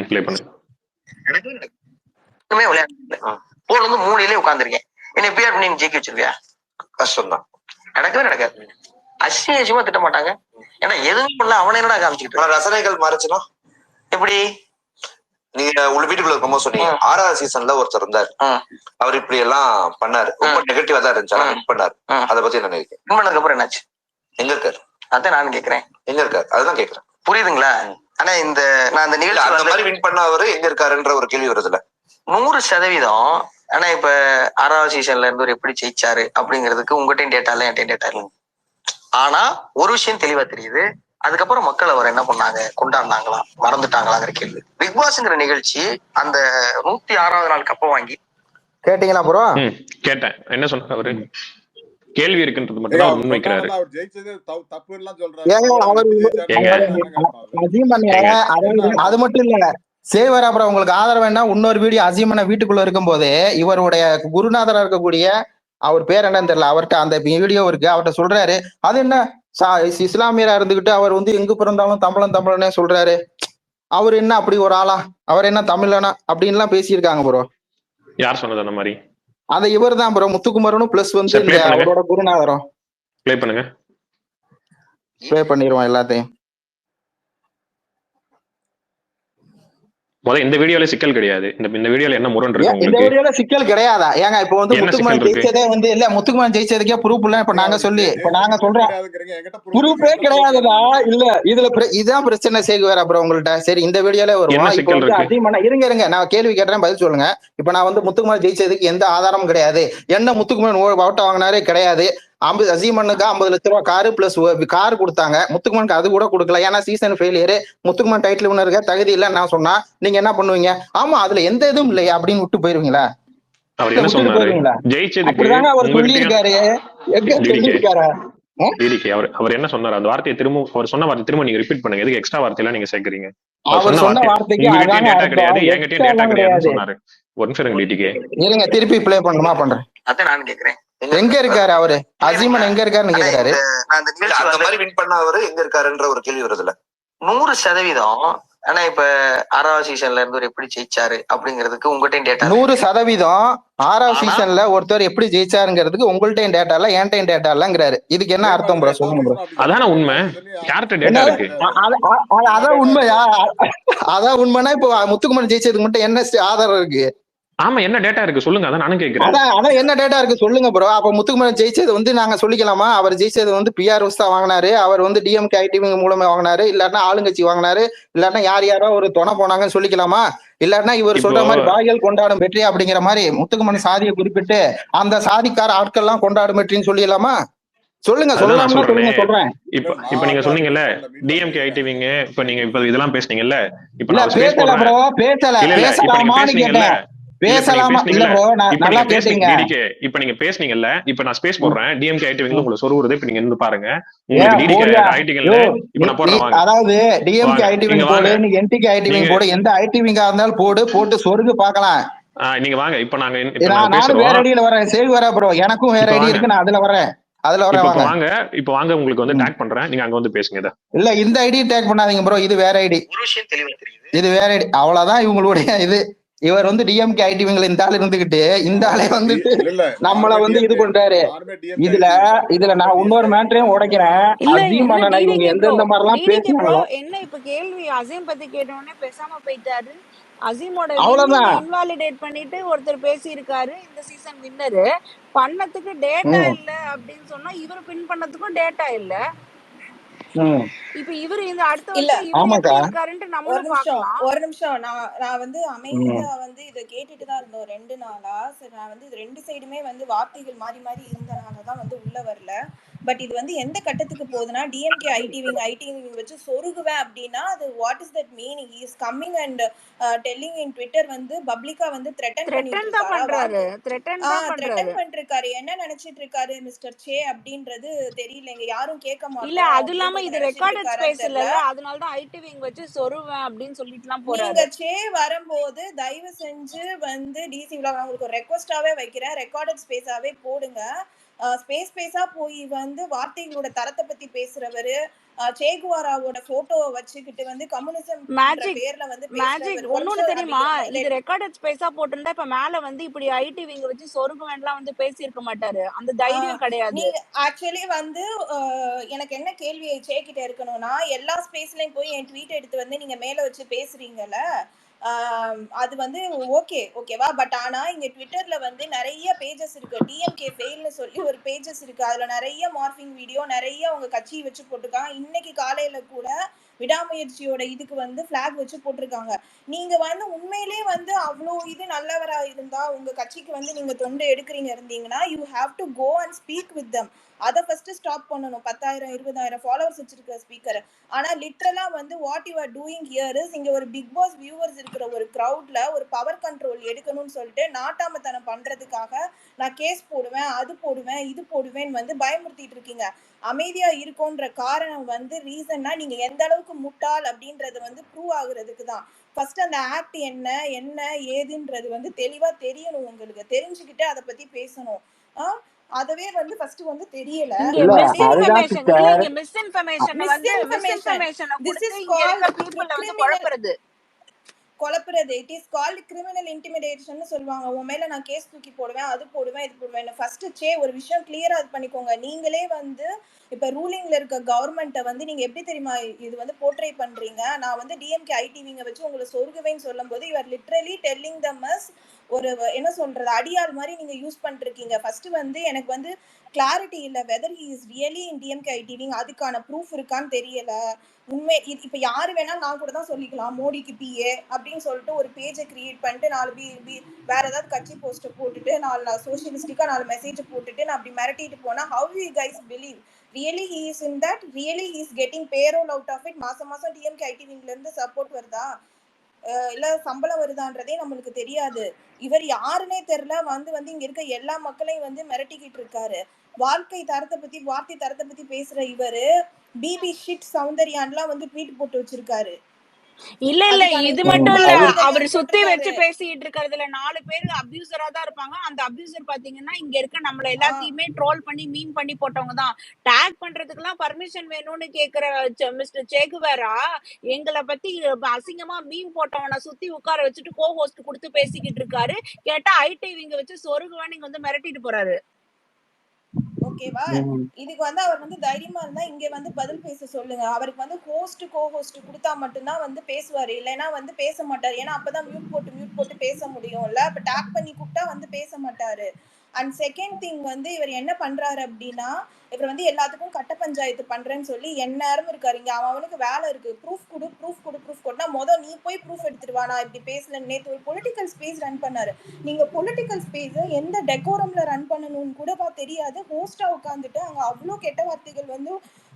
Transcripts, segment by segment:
Play பண்ணுங்க. எனக்குமே விளையாட்டு போன் வந்து மூலையிலே உட்காந்துருக்கேன். என்ன பிஆர் பண்ணி ஜெயிக்க வச்சிருக்கியா? கஷ்டம் தான். நடக்கவே நடக்காது. அசிங்கமா திட்ட மாட்டாங்க. ஏன்னா எதுவும் பண்ணல, அவனை என்னடா காமிச்சுக்கிட்டு ரசனைகள் மாறுச்சுன்னா எப்படி? நீங்க உள்ள வீட்டுக்குள்ள இருக்கும்போது சொன்னீங்க 6வது சீசன்ல ஒருத்தர் இருந்தாரு, அவர் இப்படி எல்லாம் பண்ணாரு, ரொம்ப நெகட்டிவா தான் இருந்துச்சு, பண்ணாரு. அதை பத்தி என்ன நினைக்கிறேன்? பண்ணதுக்கு அப்புறம் என்னாச்சு? எங்க இருக்காரு? அதான் நானும் கேக்குறேன். எங்க இருக்காரு? அதுதான் கேக்குறேன். புரியுதுங்களா? ஆனா இந்த நான் அந்த நிகழ்ச்சி அந்த மாதிரி வின் பண்ணவரு எங்க இருக்காருன்ற ஒரு கேள்வி வருதுல. 100%. ஆனா இப்ப 6வது சீசன்ல இருந்து ஒரு எப்படி ஜெயிச்சாரு அப்படிங்கிறதுக்கு உங்ககிட்டயும் டேட்டா இல்ல, என்கிட்டயும் டேட்டா இல்ல. ஆனா ஒரு விஷயம் தெளிவா தெரியுது, அதுக்கப்புறம் மக்கள் அவர் என்ன பண்ணாங்க, கொண்டாடினாங்களா, மறந்துட்டாங்களாங்கிற கேள்வி. பிக் பாஸ்ங்கிற நிகழ்ச்சி அந்த 106வது நாள் கப்ப வாங்கி கேட்டீங்களா ப்ரோ? கேட்டேன். என்ன சொன்னாரு அவரு? கேள்வி இருக்குன்றது மட்டும் அவர் முன்வைக்கிறாரு. அது மட்டும் இல்ல, சேவர் அப்புறம் உங்களுக்கு ஆதரவு வேணா இன்னொரு வீடியோ அசீமன வீட்டுக்குள்ள இருக்கும் போதே இவருடைய குருநாதரா இருக்கக்கூடிய அவர் பேர் என்னன்னு தெரியல, அவர்கிட்ட அந்த வீடியோ இருக்கு, அவர்கிட்ட சொல்றாரு அது என்ன இஸ்லாமியரா இருந்துகிட்டு அவர் வந்து எங்க பிறந்தாலும் தமிழனே சொல்றாரு, அவர் என்ன அப்படி ஒரு ஆளா, அவர் என்ன தமிழனா அப்படின்லாம் பேசியிருக்காங்க ப்ரோ. யார் சொன்னது அந்த மாதிரி? அந்த இவர் தான் ப்ரோ, முத்துக்குமரனும் பிளஸ் வந்து அவரோட குருநாதரம். ப்ளே பண்ணுங்க. ப்ளே பண்ணிடுவோம் எல்லாத்தையும். இந்த வீடியோல சிக்கல் கிடையாது. இந்த வீடியோல என்ன முரண் இருக்கு உங்களுக்கு? இந்த வீடியோல சிக்கல் கிடையாதா? ஏங்க இப்போ வந்து முத்துக்குமரன் ஜெயிச்சதே வந்து இல்ல, முத்துக்குமரன் ஜெயிச்சதுக்கே ப்ரூஃப் இல்ல. இப்ப நாங்க சொல்லி இப்ப நாங்க சொல்றோம் ப்ரூஃபே கிடையாதுதா. இல்ல இதுல இதுதான் பிரச்சனை சேகுவேர் அப்புறம் உங்கள்ட்ட. சரி இந்த வீடியோல வருவோம். இப்போ வந்து அதிகமான இருங்க நான் கேள்வி கேட்டேன், பதில் சொல்லுங்க. இப்ப நான் வந்து முத்துக்குமரன் ஜெயிச்சதுக்கு எந்த ஆதாரமும் கிடையாது. என்ன முத்துக்குமரன் ஓட்ட வாங்கினாரே கிடையாது. அசீமனுக்கு 50 லட்ச ரூபாய் காரு பிளஸ் கார் கொடுத்தாங்க. முத்துக்குமனுக்கு அது கூட கொடுக்கல, ஏன்னா சீசன் ஃபெயிலியர். முத்துக்குமன் டைட்டில் வினருக்கு தகுதி இல்ல நான் சொன்னா நீங்க என்ன பண்ணுவீங்க? ஆமா அதுல எந்த இதுவும் இல்லையா அப்படின்னு விட்டு போயிருவீங்களா? அவர் என்ன சொன்னாரு? அப்படிதாங்க அவர் சொல்லியிருக்காரு. அவர் என்ன சொன்னாரு? அந்த வார்த்தையை திரும்ப அவர் சொன்ன வார்த்தை திரும்ப நீங்க ரிப்பீட் பண்ணுங்க. எதுக்கு எக்ஸ்ட்ரா வார்த்தையெல்லாம் நீங்க சேர்க்கறீங்க? அவர் சொன்ன வார்த்தைக்கு உங்ககிட்ட டேட்டா கிடையாது, என்கிட்ட டேட்டா கிடையாதுன்னு சொன்னாரு. ஒரு நிமிஷம் டிடிகே இருங்க, திருப்பி ப்ளே பண்ணுமா பண்றேன். அத நான் கேக்குறேன், எங்க இருக்காரு அவரு? அசீமன் எங்க இருக்காருன்னு கேக்குறாரு. அந்த மாதிரி வின் பண்ண அவரு எங்க இருக்காருன்ற ஒரு கேள்வி வருதுல. 100%. ஆனா இப்ப 6வது சீசன்ல இருந்து ஒரு எப்படி ஜெயிச்சாரு அப்படிங்கிறதுக்கு உங்கள்கிட்ட டேட்டா 100%. 6வது சீசன்ல ஒருத்தர் எப்படி ஜெயிச்சாருங்கிறதுக்கு உங்கள்கிட்ட டேட்டா இல்ல, என்கிட்ட டேட்டா இல்லங்கிறாரு. இதுக்கு என்ன அர்த்தம் ப்ரோ? சொல்லுங்க ப்ரோ. அதான உண்மை. யார்கிட்ட டேட்டா இருக்கு? அதான் உண்மையா? அதான் உண்மைனா இப்ப முத்துக்குமரன் ஜெயிச்சதுக்கு மட்டும் என்ன ஆதாரம் இருக்கு? ஆமா என்ன டேட்டா இருக்கு சொல்லுங்க, அதான் நானும் கேக்குறேன். அதான் என்ன டேட்டா இருக்கு சொல்லுங்க ப்ரோ. அப்ப முத்துக்குமரன் ஜெயிச்சது வந்து நாங்க சொல்லிக்கலாமா? அவர் ஜெயிச்சது வந்து பிஆர் தான் வாங்கினாரு, அவர் வந்து டிஎம்கே ஐடிவிங்க மூலமா வாங்கினாரு, இல்லாட்டினா ஆளுங்கட்சி வாங்கினாரு, இல்லாட்டினா யாரோ ஒரு துணை போனாங்கன்னு சொல்லிக்கலாமா? இல்லாட்டினா இவர் சொல்ற மாதிரி பாய்கள் கொண்டாடும் வெற்றி அப்படிங்கிற மாதிரி முத்துக்குமரன் சாதியை குறிப்பிட்டு அந்த சாதிக்கார ஆட்கள் எல்லாம் கொண்டாடும் வெற்றின்னு சொல்லிடலாமா? சொல்லுங்க, சொல்லலாம்னா சொல்லுங்க, சொல்றேன். இப்ப நீங்க சொன்னீங்கல்ல டிஎம்கே ஐடிவிங்க, இப்ப நீங்க இப்ப இதெல்லாம் பேசுனீங்கல்ல, இப்ப நான் பேசல ப்ரோ, பேசலாமான்னு கேட்டேன். பேசலாமா இல்ல ப்ரோ, நான் நல்லா கேட்டீங்க. இப்ப நீங்க பேசுனீங்கல்ல, இப்ப நான் ஸ்பேஸ் போடுறேன். டிஎம்கே ஐடிவிங்க உங்களுக்கு சொருவுறது இப்ப நீங்க இருந்து பாருங்க. உங்களுக்கு டிடிகே ஐடிவிங்கல இப்ப நான் போடுறேன். அதாவது டிஎம்கே ஐடிவிங்க போடு, நீ என்டிகே ஐடிவிங்க போடு, எந்த ஐடிவிங்கா இருந்தாலும் போட்டு சொருகு பார்க்கலாம். நீங்க வாங்க. இப்ப நாங்க நானும் வேற ஐடியில வரேன். சேவ் வரா ப்ரோ, எனக்கும் வேற ஐடி இருக்கு, நான் அதுல வரேன். இப்ப வாங்க உங்களுக்கு வந்து டேக் பண்றேன், நீங்க அங்க வந்து பேசுங்க. இல்ல இந்த ஐடி டேக் பண்ணாதீங்க ப்ரோ, இது வேற ஐடி. ஒரு விஷயம் தெளிவா தெரியுது, இது வேற ஐடி. அவ்வளவுதான் இவங்களுடைய இது. இவர் வந்து டிஎம்கே ஐடிவிங்களை இந்த ஆள் இருந்துகிட்டு இந்த ஆளே வந்துட்டு நம்மள வந்து இது பண்றாரு. இதுல நான் இன்னொரு மேட்டரையும் உடைக்கிறேன். அசீம் அண்ணா இவங்க எந்தெந்த மாதிரி எல்லாம் பேசுனாங்களோ. என்ன இப்ப கேள்வி அசீம் பத்தி கேட்டோடனே பேசாம போயிட்டாரு. அசீமோட இன்வாலிடேட் பண்ணிட்டு ஒருத்தர் பேசி இருக்காரு. இந்த சீசன் வின்னரு பண்ணதுக்கு டேட்டா இல்ல அப்படின்னு சொன்னா இவர் பின் பண்ணதுக்கும் டேட்டா இல்ல. இப்ப இவரு இந்த அடுத்த வருஷம் இவரு இருக்காருன்னு நம்மளும் பார்க்கலாம். ஒரு நிமிஷம் நான் வந்து அமைதியா வந்து இத கேட்டுட்டு தான் இருந்தோம் 2 நாளா. சரி, நான் வந்து 2 சைடுமே வந்து வார்த்தைகள் மாறி மாறி இருந்தனாலதான் வந்து உள்ள வரல. பட் இது வந்து எந்த கட்டத்துக்கு போகுதுன்னா, டிஎம்கே ஐடிவிங் வச்சு சொருகுவேன் அப்படின்னா அது what is that meaning? He is coming and telling in Twitter வந்து பப்ளிக்கா வந்து த்ரெட்டன் பண்ணிருக்காரு. என்ன நினைச்சிட்டு இருக்காரு மிஸ்டர் சே அப்படின்றது தெரியலங்க, யாரும் கேட்க மாட்டாங்க. இல்ல அது இல்லாம இது ரெக்கார்டட் ஸ்பேஸ் இல்ல, அதனால தான் ஐடிவிங் வச்சு சொருவேன் அப்படின்னு சொல்லிட்டுலாம் போறாரு. நீங்க சே வரும்போது தயவு செஞ்சு வந்து டிசி vlog உங்களுக்கு ஒரு ரெக்வெஸ்டாவே வைக்கிறேன், ரெக்கார்டட் ஸ்பேஸாவே போடுங்க. ஸ்பேஸா போய் வந்து வார்த்தைகளோட தரத்தை பத்தி பேசுறவரு, சேகுவாராவோட போட்டோவை வச்சுக்கிட்டு வந்து கம்யூனிசம் பேர்ல வந்து மேஜிக் ஒன்னொன்னு தெரியுமா, இது ரெக்கார்டட் ஸ்பேஸா போட்டிருந்தா இப்ப மேல வந்து இப்படி ஐடி விங்க வச்சு சொருகுவேன்லாம் வந்து பேசியிருக்க மாட்டாரு. அந்த தைரியம் கிடையாது. நீங்க ஆக்சுவலி வந்து எனக்கு என்ன கேள்வி சேக்கிட்ட இருக்கணும்னா, எல்லா ஸ்பேஸ்லயும் போய் என் ட்வீட் எடுத்து வந்து நீங்க மேல வச்சு பேசுறீங்கல்ல, அது வந்து ஓகேவா? பட் ஆனா இங்க ட்விட்டர்ல வந்து நிறைய பேஜஸ் இருக்கு. டிஎம்கே ஃபெயில்னு சொல்லி ஒரு பேஜஸ் இருக்கு. அதுல நிறைய மார்பிங் வீடியோ நிறைய உங்க கட்சியை வச்சு போட்டிருக்காங்க. இன்னைக்கு காலையில கூட விடாமுயற்சியோட இதுக்கு வந்து பிளாக் வச்சு போட்டிருக்காங்க. நீங்க வந்து உண்மையிலே வந்து அவ்வளோ இது நல்லவரா இருந்தா உங்க கட்சிக்கு வந்து நீங்க தொண்டு எடுக்கிறீங்க இருந்தீங்கன்னா you have to go and speak with them. அதை ஃபர்ஸ்ட் ஸ்டாப் பண்ணணும். 10,000 20,000 ஃபாலோவர்ஸ் வச்சிருக்க ஸ்பீக்கர். ஆனா லிட்டரலா வந்து what you are doing here is, இங்க ஒரு பிக் பாஸ் வியூவர்ஸ் இருக்கிற ஒரு கிரௌட்ல ஒரு பவர் கண்ட்ரோல் எடுக்கணும்னு சொல்லிட்டு நாட்டாமத்தனம் பண்றதுக்காக நான் கேஸ் போடுவேன், அது போடுவேன், இது போடுவேன்னு வந்து பயமுறுத்திட்டு இருக்கீங்க. அமைதியா இருக்கும்ன்ற காரணம் வந்து ரீசன்னா நீங்க எந்த அளவுக்கு முட்டாள் அப்படின்றது வந்து ப்ரூவ் ஆகுறதுக்கு தான். ஃபர்ஸ்ட் அந்த ஆக்ட் என்ன ஏதுன்றது வந்து தெளிவா தெரியணும். உங்களுக்கு தெரிஞ்சுக்கிட்டு அதை பத்தி பேசணும். அதவே வந்து ஃபர்ஸ்ட் வந்து தெரியல. குழப்புறது. It is called criminal intimidation சொல்லுவாங்க. உன் மேல நான் கேஸ் தூக்கி போடுவேன், அது போடுவேன், இது போடுவேன். ஃபர்ஸ்ட் ஒரு விஷயம் கிளியரா இது பண்ணிக்கோங்க. நீங்களே வந்து இப்ப ரூலிங்ல இருக்க கவர்மெண்ட்டை வந்து நீங்க எப்படி தெரியுமா இது வந்து போர்ட்ரே பண்றீங்க? நான் வந்து டிஎம்கே ஐடிவிங்க வச்சு உங்களை சொருகுவேன்னு சொல்லும் போது you are literally telling them as ஒரு என்ன சொல்றது அடியாள் மாதிரி நீங்க யூஸ் பண்ணிருக்கீங்க. ஃபர்ஸ்ட் வந்து எனக்கு வந்து கிளாரிட்டி இல்ல whether he is really in DMK ஐடிவிங். அதுக்கான ப்ரூஃப் இருக்கான்னு தெரியல. உண்மை இப்ப யாரு வேணா நான் கூட தான் சொல்லிக்கலாம் மோடிக்கு பிஏ அப்படின்னு சொல்லிட்டு ஒரு பேஜை கிரியேட் பண்ணிட்டு 4 வேற ஏதாவது கட்சி போஸ்டர் போட்டுட்டு 4 சோசியலிஸ்டிக்கா 4 மெசேஜ் போட்டுட்டு நான் அப்படி மிரட்டிட்டு போனா how you guys believe really he is in that? Really he is getting parole out of it? மாசம் டிஎம்கே ஐடிவிங்ல இருந்து சப்போர்ட் வருதா இல்ல சம்பளம் வருதான்றதே நம்மளுக்கு தெரியாது. இவர் யாருன்னே தெரியல. வந்து இங்க இருக்க எல்லா மக்களையும் வந்து மிரட்டிக்கிட்டு இருக்காரு. வார்த்தை தரத்தை பத்தி பேசுற இவரு பிபி ஷிட் சௌந்தர்யான்லாம் வந்து ட்வீட் போட்டு வச்சிருக்காரு. இல்ல இது மட்டும் இல்ல, அவர் சுத்தி வச்சு பேசிட்டு இருக்கிறதுல 4 பேர் அபியூசரா தான் இருப்பாங்க. அந்த அபியூசர் பாத்தீங்கன்னா இங்க இருக்க நம்மள எல்லாத்தையுமே ட்ரோல் பண்ணி மீம் பண்ணி போட்டவங்க தான். டேக் பண்றதுக்கு எல்லாம் பர்மிஷன் வேணும்னு கேக்குற மிஸ்டர் சேகுவேரா எங்களை பத்தி அசிங்கமா மீம் போட்டவனை சுத்தி உட்கார வச்சுட்டு கோ ஹோஸ்ட் கொடுத்து பேசிக்கிட்டு இருக்காரு. கேட்டா ஐடிவிங்க வச்சு சொருகுவான்னு இங்க வந்து மிரட்டிட்டு போறாரு. ஓகேவா? இதுக்கு வந்து அவர் வந்து தைரியமா இருந்தா இங்க வந்து பதில் பேச சொல்லுங்க. அவருக்கு வந்து ஹோஸ்ட் கோ ஹோஸ்ட் கொடுத்தா மட்டும்தான் வந்து பேசுவாரு. இல்லைன்னா வந்து பேச மாட்டாரு. ஏன்னா அப்பதான் மியூட் போட்டு பேச முடியும்ல. அப்ப டேக் பண்ணி கூப்பிட்டா வந்து பேச மாட்டாரு. அண்ட் செகண்ட் திங் வந்து இவர் என்ன பண்றாரு அப்படின்னா இவர் வந்து எல்லாத்துக்கும் கட்ட பஞ்சாயத்து பண்றேன்னு சொல்லி எந்நேரம் இருக்காரு. இங்க அவனுக்கு வேலை இருக்கு. ப்ரூஃப் கொடுனா நீ போய் ப்ரூஃப் எடுத்துருவா நான் இப்படி பேசல. நேற்று ஒரு பொலிட்டிக்கல் ஸ்பேஸ் ரன் பண்ணாரு. நீங்க பொலிட்டிக்கல் ஸ்பேஸ் எந்த டெக்கோரம்ல ரன் பண்ணணும்னு கூட தெரியாது. ஹோஸ்டா உட்காந்துட்டு அங்க அவ்வளோ கெட்ட வார்த்தைகள் வந்து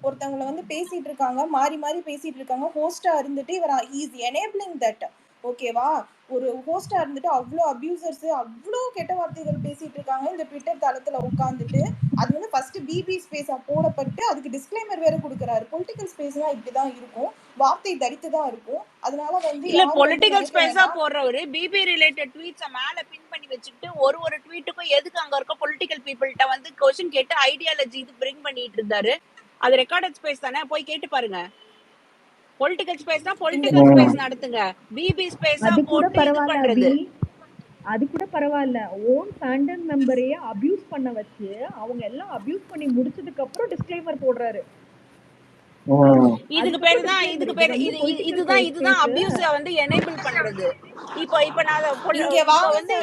ஒருத்தவங்களை வந்து பேசிட்டு இருக்காங்க. மாறி பேசிட்டு இருக்காங்க. ஹோஸ்டா இருந்துட்டு இவர் இஸ் எனேபிளிங் தட். ஓகேவா? ஒரு ஹோஸ்டா இருந்துட்டு அவ்வளோ அபியூசர்ஸ் அவ்வளோ கெட்ட வார்த்தைகள் பேசிட்டு இருக்காங்க இந்த ட்விட்டர் தளத்துல உட்காந்துட்டு. அது வந்து ஃபர்ஸ்ட் பிபி ஸ்பேஸா போடப்பட்டு அதுக்கு டிஸ்க்ளைமர் வேற கொடுக்குறாரு. பொலிட்டிக்கல் ஸ்பேஸ்னா இப்படிதான் இருக்கும், வார்த்தை தரித்து தான் இருக்கும். அதனால வந்து இல்ல பொலிட்டிக்கல் ஸ்பேஸா போடுறவரு பிபி ரிலேட்டட் ட்வீட்ஸை மேல பின் பண்ணி வச்சுட்டு ஒரு ட்வீட்டுக்கும் எதுக்கு அங்க இருக்க பொலிட்டிக்கல் பீப்புள்கிட்ட வந்து क्वेश्चन கேட்டு ஐடியாலஜி இது பிரிங் பண்ணிட்டு இருந்தாரு. அது ரெக்கார்டட் ஸ்பேஸ் தானே, போய் கேட்டு பாருங்க. பொலிட்டிக்கல் ஸ்பேஸ்னா பொலிட்டிக்கல் ஸ்பேஸ் நடத்துங்க. பிபி ஸ்பேஸா போட்டு இது பண்றது அது கூட பரவாயில்ல. ஓன் ஃபேண்டம் மெம்பரையே அபியூஸ் பண்ண வச்சு அவங்க எல்லாம் அபியூஸ் பண்ணி முடிச்சதுக்கு அப்புறம் டிஸ்க்ளைமர் போடுறாரு. இதுக்கு பேரு இதுதான் அபியூஸ் வந்து எனேபிள் பண்றது. இப்ப நான் வந்து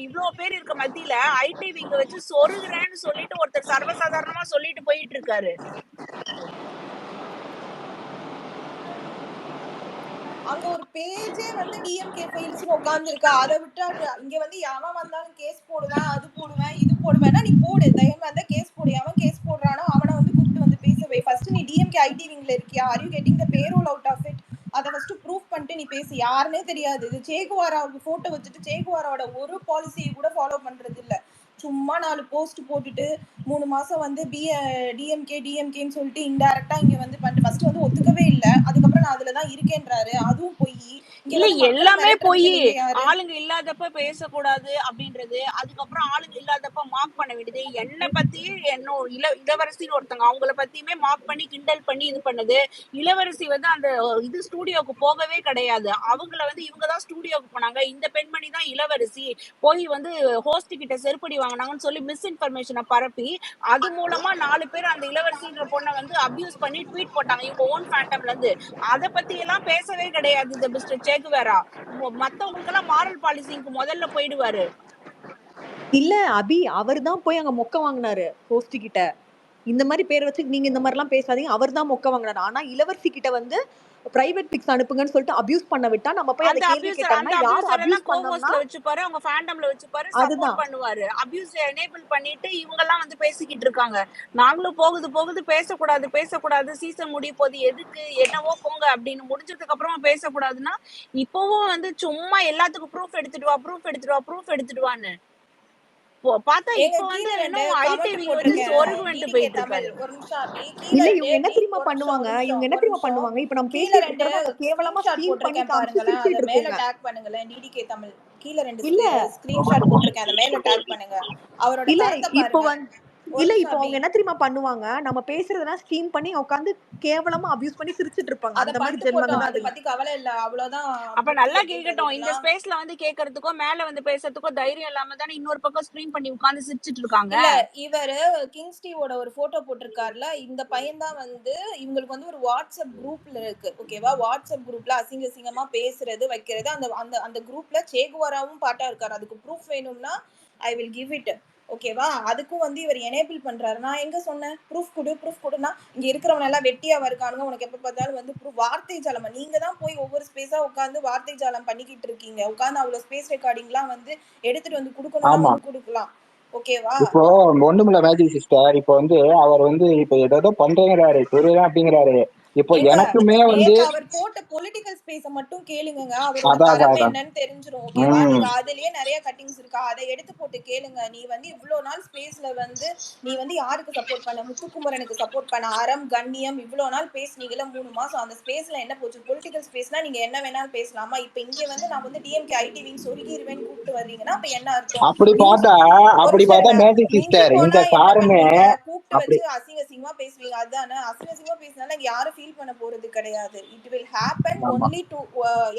இவ்ளோ பேர் இருக்க மத்தியில ஐடிவி இங்க வச்சு சொருகுறேன்னு சொல்லிட்டு ஒருத்தர் சர்வசாதாரணமா சொல்லிட்டு போயிட்டு இருக்காரு. அங்க ஒரு பேஜே வந்து டிஎம்கே ஃபைல்ஸ் உட்கார்ந்து இருக்கா. அதை விட்டா இங்க வந்து எவன் வந்தாலும் கேஸ் போடுவேன், அது போடுவேன், இது போடுவேன்னா நீ போடு, தைரியமா இருந்தா கேஸ் போடு. எவன் கேஸ் போடுறானோ அவனை வந்து கூப்பிட்டு வந்து பேசவே. ஃபர்ஸ்ட் நீ டிஎம்கே ஐடிவிங்ல இருக்கியா? Are you getting the parole out of it? அதை ஃபர்ஸ்ட் ப்ரூஃப் பண்ணிட்டு நீ பேசு. யாருன்னே தெரியாது. இது சேகுவாரா போட்டோ வச்சுட்டு சேகுவாரோட ஒரு பாலிசியை கூட ஃபாலோ பண்றது இல்ல. சும்மா 4 போஸ்ட் போட்டுட்டு 3 மாசம் வந்து டிஎம்கேன்னு சொல்லிட்டு இன்டைரக்டா இங்க வந்து ஃபர்ஸ்ட் வந்து ஒத்துக்கவே இல்லை. அதுக்கப்புறம் நான் அதுலதான் இருக்கேன்றாரு. அதுவும் போய் இங்க இல்ல வந்து மக்களை எல்லாமே போய் மிரட்டுறதுக்கு நீங்க யாரு? ஆளுங்க இல்லாதப்ப பேசக்கூடாது அப்படின்றது, அதுக்கப்புறம் ஆளுங்க இல்லாதப்ப மார்க் பண்ண வேண்டியது, என்னை பத்தி என்ன இளவரசின்னு ஒருத்தங்க அவங்கள பத்தியுமே மார்க் பண்ணி கிண்டல் பண்ணி இது பண்ணுது. இளவரசி வந்து அந்த இது ஸ்டூடியோக்கு போகவே கிடையாது, அவங்கள வந்து இவங்க தான் ஸ்டூடியோக்கு போனாங்க, இந்த பெண்மணி தான் இளவரசி, போய் வந்து ஹோஸ்ட் கிட்ட செருப்படி வாங்கினாங்கன்னு சொல்லி மிஸ்இன்ஃபர்மேஷனை பரப்பி அது மூலமா 4 பேர் அந்த இளவரசின்ற பொண்ணை வந்து அபியூஸ் பண்ணி ட்வீட் போட்டாங்க இவங்க ஓன் ஃபேண்டம்ல இருந்து. அத பத்தி எல்லாம் பேசவே கிடையாது இந்த மிஸ்டர் சேகுவேரா. மத்தவங்களுக்கு எல்லாம் மாரல் பாலிசிங்க்கு முதல்ல போயிடுவாரு. இல்ல அபி அவர் தான் போய் அங்க மொக்க வாங்கினாரு ஹோஸ்ட் கிட்ட. இந்த மாதிரி பேர் வச்சு நீங்க இந்த மாதிரி எல்லாம் பேசாதீங்க, அவர் தான் மொக்க வாங்கினாரு. ஆனா இளவரசி கிட்ட வந்து பிரைவேட் பிக்ஸ் அனுப்புங்கன்னு சொல்லிட்டு அபியூஸ் பண்ண விட்டா நம்ம போய் அந்த அந்த கேள்வி அபியூசர் கேட்டோம்னா யார் எல்லாம் அபியூஸ் பண்ணோம்னா கோஹோஸ்ட்ல வச்சுப்பாரு, அவங்க ஃபேண்டம்ல வச்சுப்பாரு, சப்போர்ட் அதுதான் பண்ணுவாரு. அபியூஸ் எனேபிள் பண்ணிட்டு இவங்க எல்லாம் வந்து பேசிக்கிட்டு இருக்காங்க. நாங்களும் போகுது பேசக்கூடாது சீசன் முடிய போது எதுக்கு என்னவோ போங்க அப்படின்னு முடிஞ்சதுக்கு அப்புறமா பேசக்கூடாதுன்னா இப்பவும் வந்து சும்மா எல்லாத்துக்கும் ப்ரூஃப் எடுத்துட்டு வான்னு பார்த்தா ஏங்க இப்ப வந்து கீழ 2 என்னமோ கமெண்ட் ஐடிவி வந்து போட்டிருக்கேன். சொருகுவன்ட்டு டிடிகே போயிட்டு தமிழ் இருக்காரு. ஒரு நிமிஷம் அபி. கீழ இல்ல 2 இவங்க என்ன தெரியுமா ஒரு நிமிஷம் பண்ணுவாங்க, இப்ப நம்ம கீழ பேசிட்டு 2 இருக்கிறத அதை கேவலமா ஸ்கிரீன்ஷாட் ஸ்டீல் பண்ணி போட்டிருக்கேன் காமிச்சு பாருங்களேன். அத சிரிச்சிட்டு மேல இருக்குங்க. டாக் பண்ணுங்களேன். டிடிகே தமிழ் கீழ 2 இல்ல ஸ்கிரீன்ஷாட் போட்டிருக்கேன். அத மேல டாக் பண்ணுங்க. அவரோட இல்ல தரத்தை இப்போ பாருங்க. ஒரு இல்ல நிமிஷம் இப்போ அபி. அவங்க என்ன தெரியுமா பண்ணுவாங்க, நம்ம பேசுறதெல்லாம் ஸ்டீம் பண்ணி உட்காந்து கேவலமா அபியூஸ் பண்ணி சிரிச்சிட்டு இருப்பாங்க. அத அந்த மாதிரி பண்ணிட்டு ஜென்மங்க போட்டோம். தான் அத அதுங்க. பத்தி கவலை இல்ல. அவ்வளவுதான் அப்ப புத்தி நல்லா கேட்கட்டும், இந்த அப்படின்றதுக்கெல்லாம். ஸ்பேஸ்ல வந்து கேட்கறதுக்கோ மேல வந்து பேசுறதுக்கோ தைரியம் இல்லாம தானே இன்னொரு பக்கம் ஸ்ட்ரீம் பண்ணி உட்கார்ந்து சிரிச்சிட்டு இருக்காங்க. இல்ல இவரு கிங்ஸ்டிவோட ஒரு போட்டோ போட்டிருக்காருல, இந்த பையன் தான் வந்து இவங்களுக்கு வந்து ஒரு வாட்ஸ்அப் குரூப்ல இருக்கு. ஓகேவா? வாட்ஸ்அப் குரூப்ல அசிங்க அசிங்கமா பேசுறது வைக்கிறது. அந்த அந்த அந்த குரூப்ல சேகுவாராவும் பாட்டா இருக்காரு. அதுக்கு ப்ரூஃப் வேணும்னா ஐ வில் கிவ் இட். ஓகேவா? அதுக்கும் வந்து இவர் எனேபிள் பண்றாரு. நான் எங்க சொன்னேன் ப்ரூஃப் கொடுனா இங்க இருக்கிறவங்க எல்லாம் வெட்டியா இருக்கானுங்க, உனக்கு எப்ப பார்த்தாலும் வந்து ப்ரூஃப். வார்த்தை ஜாலமா நீங்க தான் போய் ஒவ்வொரு ஸ்பேஸா உட்காந்து வார்த்தை ஜாலம் பண்ணிக்கிட்டு இருக்கீங்க. உட்காந்து அவ்வளவு ஸ்பேஸ் ரெக்கார்டிங்லாம் வந்து எடுத்துட்டு வந்து கொடுக்கணும்னா ஆமா வந்து கொடுக்கலாம். ஓகேவா? இப்போ ஒண்ணுமில்ல மேஜிக் சிஸ்டர். இப்போ வந்து அவர் வந்து இப்போ ஏதோ பண்றேங்கிறாரு புரியலாம் அப்படிங்கிறாரு. இப்போ ஏங்க எனக்குமே வந்து நேத்து அவர் போட்ட பொலிட்டிக்கல் ஸ்பேஸ மட்டும் கேளுங்க, அவரோட அதான் தரம் அதான் என்னன்னு தெரிஞ்சிரும். ஓகேவா? உம் நீங்க அதுலயே நிறைய கட்டிங்ஸ் இருக்கா, அதை எடுத்து போட்டு கேளுங்க. நீ வந்து இவ்வளவு நாள் ஸ்பேஸ்ல வந்து நீ வந்து யாருக்கு சப்போர்ட் பண்ண? முத்துக்குமரனுக்கு சப்போர்ட் பண்ண, அறம் கண்ணியம் இவ்வளவு நாள் பேசுனீங்கல்ல 3 மாசம். அந்த ஸ்பேஸ்ல என்ன போச்சு? பொலிட்டிக்கல் ஸ்பேஸ்னா நீங்க என்ன வேணாலும் பேசலாமா? இப்ப இங்க வந்து நான் வந்து டிஎம்கே ஐடிவின்னு சொருகிருவேன்னு கூப்பிட்டு வர்றீங்கன்னா அப்ப என்ன அர்த்தம்? அப்படி மிஞ்சி பார்த்தா மேஜிக் மிஞ்சி சிஸ்டர் இந்த போனா என்ன சாருமே பண்ணுவீங்க? கூப்பிட்டு அப்படி வச்சு அசிங்க அசிங்கமா பேசுவீங்க. அதுதானே? அசிங்க அசிங்கமா பேசினாலும் இங்க யாரும் ஃபீல் பண்ண போறது கிடையாது. இட் வில் ஹேப்பன் ஆமா ஒன்லி டு